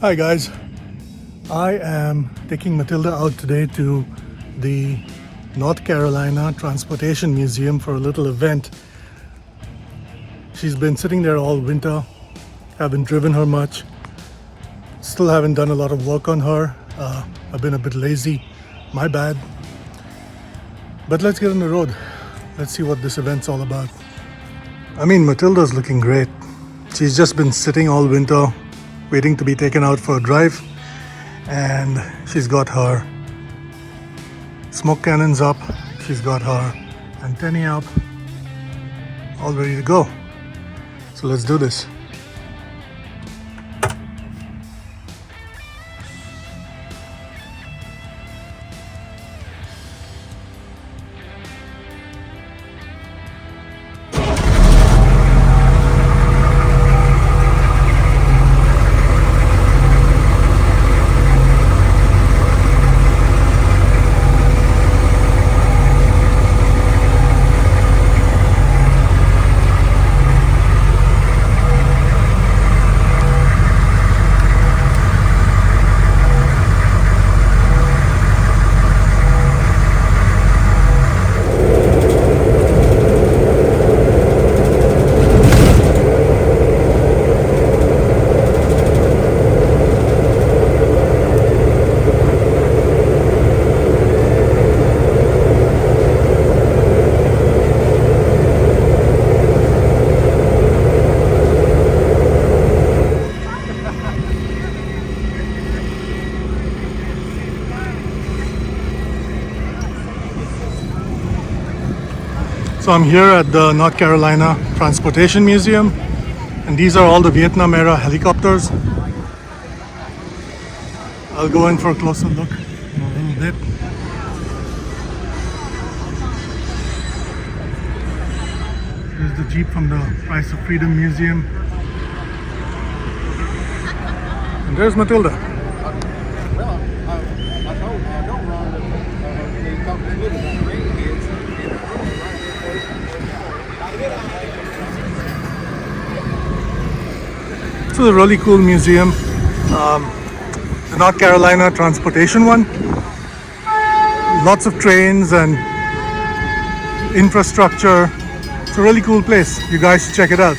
Hi guys, I am taking Matilda out today to the North Carolina Transportation Museum for a little event. She's been sitting there all winter, haven't driven her much, still haven't done a lot of work on her. I've been a bit lazy, my bad. But let's get on the road. Let's see what this event's all about. I mean, Matilda's looking great. She's just been sitting all winter, waiting to be taken out for a drive, and she's got her smoke cannons up, she's got her antennae up, all ready to go. So let's do this. So I'm here at the North Carolina Transportation Museum, and these are all the Vietnam era helicopters. I'll go in for a closer look in a little bit. Here's the Jeep from the Price of Freedom Museum. And there's Matilda. Well, I told you I don't run the company with it. This is a really cool museum, the North Carolina Transportation one. Lots of trains and infrastructure. It's a really cool place. You guys should check it out.